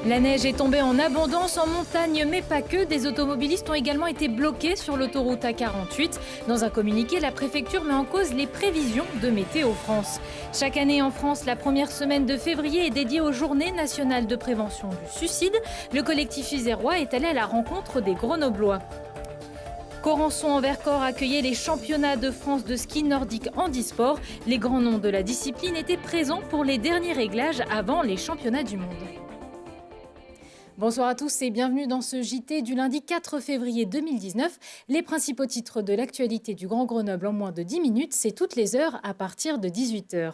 La neige est tombée en abondance en montagne, mais pas que. Des automobilistes ont également été bloqués sur l'autoroute A48. Dans un communiqué, la préfecture met en cause les prévisions de Météo France. Chaque année en France, la première semaine de février est dédiée aux Journées nationales de prévention du suicide. Le collectif isérois est allé à la rencontre des Grenoblois. Corançon en Vercors accueillait les championnats de France de ski nordique handisport. Les grands noms de la discipline étaient présents pour les derniers réglages avant les championnats du monde. Bonsoir à tous et bienvenue dans ce JT du lundi 4 février 2019. Les principaux titres de l'actualité du Grand Grenoble en moins de 10 minutes, c'est toutes les heures à partir de 18h.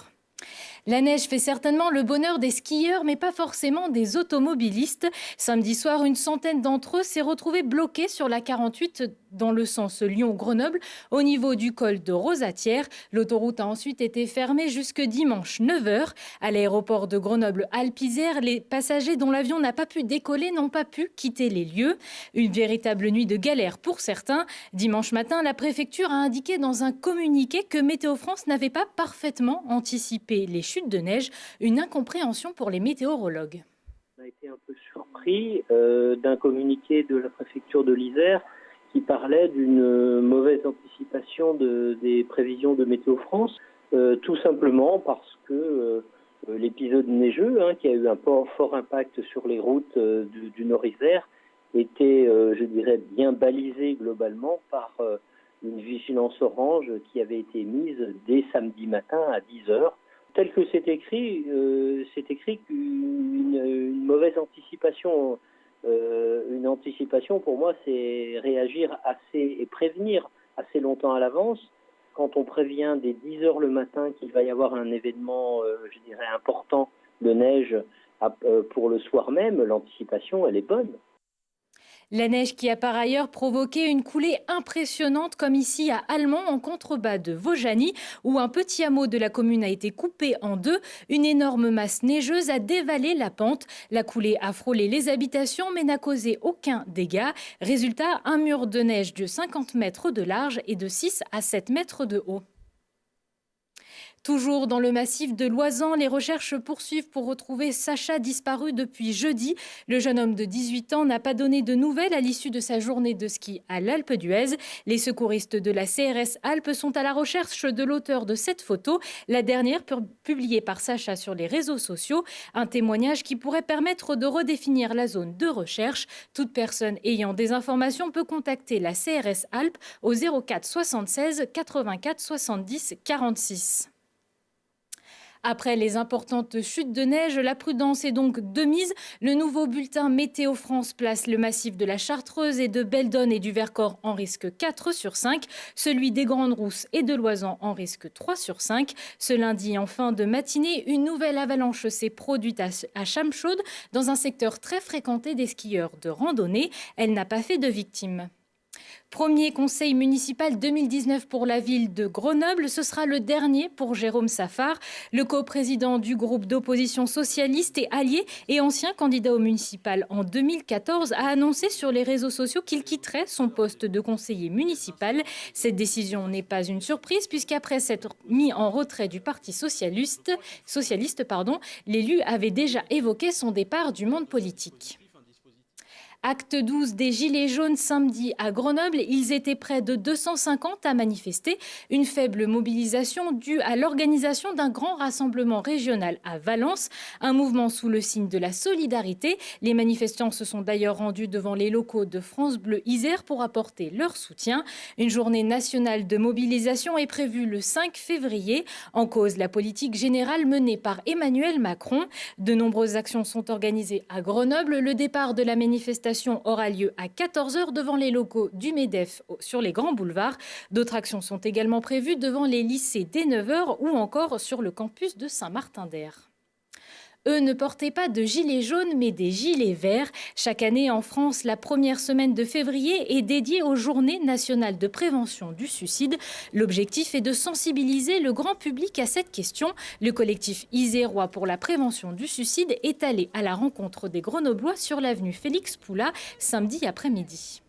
La neige fait certainement le bonheur des skieurs, mais pas forcément des automobilistes. Samedi soir, une centaine d'entre eux s'est retrouvée bloquée sur la 48 dans le sens Lyon-Grenoble, au niveau du col de Rosatière. L'autoroute a ensuite été fermée jusque dimanche 9h. À l'aéroport de Grenoble-Alpes-Isère, les passagers dont l'avion n'a pas pu décoller n'ont pas pu quitter les lieux. Une véritable nuit de galère pour certains. Dimanche matin, la préfecture a indiqué dans un communiqué que Météo France n'avait pas parfaitement anticipé les chutes de neige, une incompréhension pour les météorologues. On a été un peu surpris d'un communiqué de la préfecture de l'Isère qui parlait d'une mauvaise anticipation des prévisions de Météo France, tout simplement parce que l'épisode neigeux, qui a eu un fort impact sur les routes du Nord-Isère, était, je dirais, bien balisé globalement par une vigilance orange qui avait été mise dès samedi matin à 10h. Tel que c'est écrit qu'une mauvaise anticipation. Une anticipation, pour moi, c'est réagir assez et prévenir assez longtemps à l'avance. Quand on prévient dès 10h le matin qu'il va y avoir un événement, je dirais, important de neige pour le soir même, l'anticipation, elle est bonne. La neige qui a par ailleurs provoqué une coulée impressionnante comme ici à Allemont en contrebas de Vaujany où un petit hameau de la commune a été coupé en deux. Une énorme masse neigeuse a dévalé la pente. La coulée a frôlé les habitations mais n'a causé aucun dégât. Résultat, un mur de neige de 50 mètres de large et de 6 à 7 mètres de haut. Toujours dans le massif de Loisan, les recherches poursuivent pour retrouver Sacha disparu depuis jeudi. Le jeune homme de 18 ans n'a pas donné de nouvelles à l'issue de sa journée de ski à l'Alpe d'Huez. Les secouristes de la CRS Alpes sont à la recherche de l'auteur de cette photo, la dernière publiée par Sacha sur les réseaux sociaux. Un témoignage qui pourrait permettre de redéfinir la zone de recherche. Toute personne ayant des informations peut contacter la CRS Alpes au 04 76 84 70 46. Après les importantes chutes de neige, la prudence est donc de mise. Le nouveau bulletin Météo France place le massif de la Chartreuse et de Beldonne et du Vercors en risque 4 sur 5. Celui des Grandes Rousses et de Loisan en risque 3 sur 5. Ce lundi, en fin de matinée, une nouvelle avalanche s'est produite à Chamchaude, dans un secteur très fréquenté des skieurs de randonnée. Elle n'a pas fait de victimes. Premier conseil municipal 2019 pour la ville de Grenoble, ce sera le dernier pour Jérôme Safar, le coprésident du groupe d'opposition socialiste et allié et ancien candidat au municipal en 2014, a annoncé sur les réseaux sociaux qu'il quitterait son poste de conseiller municipal. Cette décision n'est pas une surprise puisqu'après s'être mis en retrait du Parti socialiste, l'élu avait déjà évoqué son départ du monde politique. Acte 12 des Gilets jaunes samedi à Grenoble, ils étaient près de 250 à manifester. Une faible mobilisation due à l'organisation d'un grand rassemblement régional à Valence, un mouvement sous le signe de la solidarité. Les manifestants se sont d'ailleurs rendus devant les locaux de France Bleu Isère pour apporter leur soutien. Une journée nationale de mobilisation est prévue le 5 février. En cause, la politique générale menée par Emmanuel Macron. De nombreuses actions sont organisées à Grenoble. Le départ de la manifestation aura lieu à 14h devant les locaux du MEDEF sur les grands boulevards. D'autres actions sont également prévues devant les lycées dès 9h ou encore sur le campus de Saint-Martin-d'Hères. Eux ne portaient pas de gilets jaunes, mais des gilets verts. Chaque année en France, la première semaine de février est dédiée aux Journées nationales de prévention du suicide. L'objectif est de sensibiliser le grand public à cette question. Le collectif isérois pour la prévention du suicide est allé à la rencontre des Grenoblois sur l'avenue Félix Poula samedi après-midi.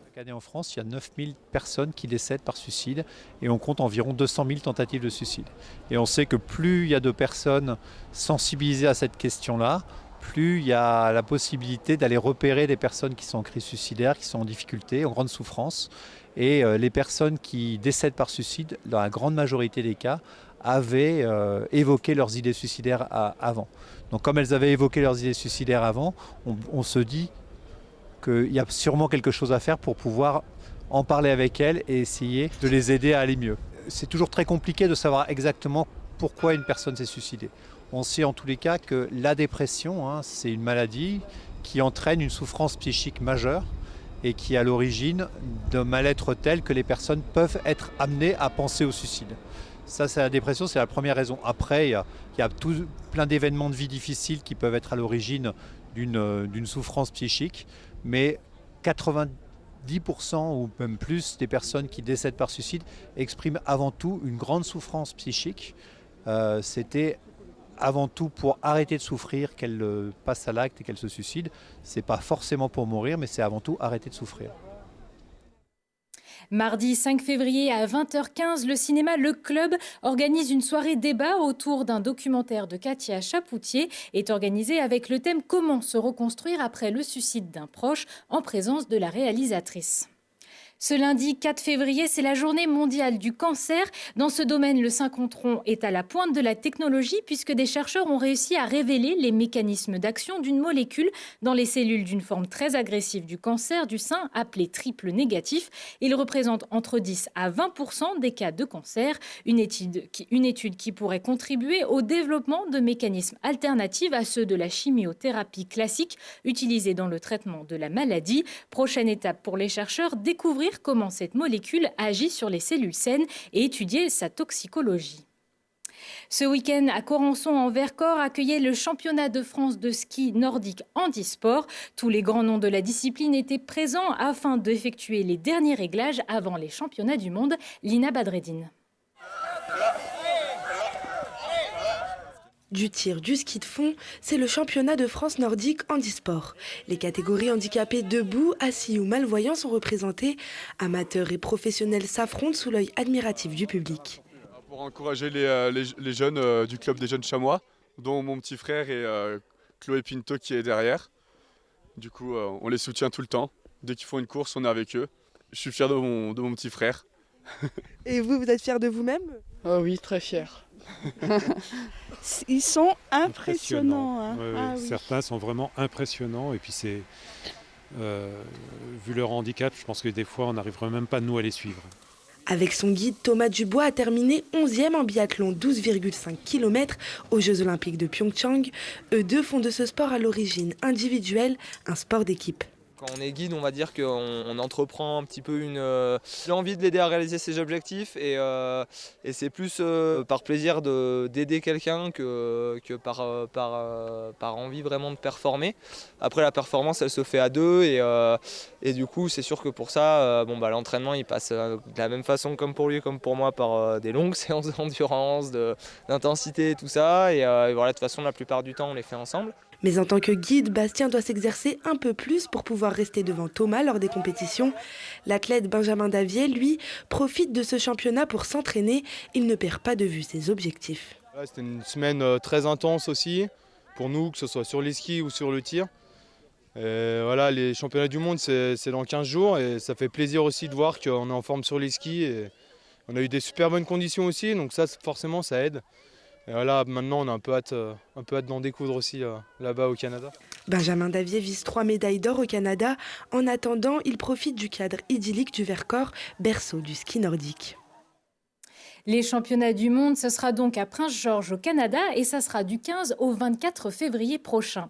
Chaque année en France, il y a 9000 personnes qui décèdent par suicide et on compte environ 200 000 tentatives de suicide. Et on sait que plus il y a de personnes sensibilisées à cette question-là, plus il y a la possibilité d'aller repérer les personnes qui sont en crise suicidaire, qui sont en difficulté, en grande souffrance. Et les personnes qui décèdent par suicide, dans la grande majorité des cas, avaient évoqué leurs idées suicidaires avant. Donc comme elles avaient évoqué leurs idées suicidaires avant, on se dit qu'il y a sûrement quelque chose à faire pour pouvoir en parler avec elles et essayer de les aider à aller mieux. C'est toujours très compliqué de savoir exactement pourquoi une personne s'est suicidée. On sait en tous les cas que la dépression, c'est une maladie qui entraîne une souffrance psychique majeure et qui est à l'origine d'un mal-être tel que les personnes peuvent être amenées à penser au suicide. Ça, c'est la dépression, c'est la première raison. Après, il y a plein d'événements de vie difficiles qui peuvent être à l'origine d'une souffrance psychique, mais 90% ou même plus des personnes qui décèdent par suicide expriment avant tout une grande souffrance psychique. C'était avant tout pour arrêter de souffrir qu'elles passent à l'acte et qu'elles se suicident. C'est pas forcément pour mourir, mais c'est avant tout arrêter de souffrir. Mardi 5 février à 20h15, le cinéma Le Club organise une soirée débat autour d'un documentaire de Katia Chapoutier, est organisé avec le thème « Comment se reconstruire après le suicide d'un proche » en présence de la réalisatrice. Ce lundi 4 février, c'est la journée mondiale du cancer. Dans ce domaine, le synchrontron est à la pointe de la technologie puisque des chercheurs ont réussi à révéler les mécanismes d'action d'une molécule dans les cellules d'une forme très agressive du cancer du sein appelé triple négatif. Il représente entre 10 à 20% des cas de cancer. Une étude qui pourrait contribuer au développement de mécanismes alternatifs à ceux de la chimiothérapie classique utilisée dans le traitement de la maladie. Prochaine étape pour les chercheurs, découvrir comment cette molécule agit sur les cellules saines et étudier sa toxicologie. Ce week-end, à Corançon, en Vercors, accueillait le championnat de France de ski nordique handisport. Tous les grands noms de la discipline étaient présents afin d'effectuer les derniers réglages avant les championnats du monde. Lina Badreddine. Du tir, du ski de fond, c'est le championnat de France nordique handisport. Les catégories handicapés debout, assis ou malvoyants sont représentées. Amateurs et professionnels s'affrontent sous l'œil admiratif du public. Pour encourager les jeunes du club des jeunes chamois, dont mon petit frère et Chloé Pinto qui est derrière. Du coup, on les soutient tout le temps. Dès qu'ils font une course, on est avec eux. Je suis fier de mon petit frère. Et vous êtes fier de vous-même ? Oh oui, très fier. Ils sont impressionnants. Hein. Oui. Certains sont vraiment impressionnants. Et puis c'est, vu leur handicap, je pense que des fois on n'arriverait même pas nous à les suivre. Avec son guide, Thomas Dubois a terminé 11e en biathlon, 12,5 km aux Jeux Olympiques de Pyeongchang. Eux deux font de ce sport à l'origine individuelle un sport d'équipe. Quand on est guide, on va dire qu'on entreprend un petit peu l'envie de l'aider à réaliser ses objectifs et c'est plus par plaisir d'aider quelqu'un que par envie vraiment de performer. Après la performance elle se fait à deux et du coup c'est sûr que pour ça l'entraînement il passe de la même façon comme pour lui comme pour moi par des longues séances d'endurance, d'intensité et tout ça et voilà, de toute façon la plupart du temps on les fait ensemble. Mais en tant que guide, Bastien doit s'exercer un peu plus pour pouvoir rester devant Thomas lors des compétitions. L'athlète Benjamin Davier, lui, profite de ce championnat pour s'entraîner. Il ne perd pas de vue ses objectifs. C'était une semaine très intense aussi, pour nous, que ce soit sur les skis ou sur le tir. Et voilà, les championnats du monde, c'est dans 15 jours et ça fait plaisir aussi de voir qu'on est en forme sur les skis. Et on a eu des super bonnes conditions aussi, donc ça forcément ça aide. Et voilà, maintenant on a un peu hâte d'en découdre aussi là-bas au Canada. Benjamin Davier vise 3 médailles d'or au Canada. En attendant, il profite du cadre idyllique du Vercors, berceau du ski nordique. Les championnats du monde, ce sera donc à Prince-Georges au Canada et ça sera du 15 au 24 février prochain.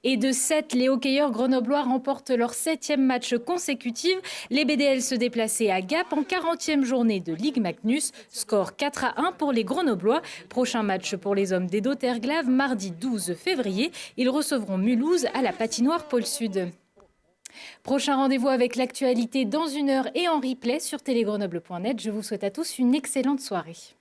Et de 7, les hockeyeurs grenoblois remportent leur 7e match consécutif. Les BDL se déplaçaient à Gap en 40e journée de Ligue Magnus. Score 4-1 pour les grenoblois. Prochain match pour les hommes des d'Auterglave, mardi 12 février. Ils recevront Mulhouse à la patinoire Pôle Sud. Prochain rendez-vous avec l'actualité dans 1 heure et en replay sur télégrenoble.net. Je vous souhaite à tous une excellente soirée.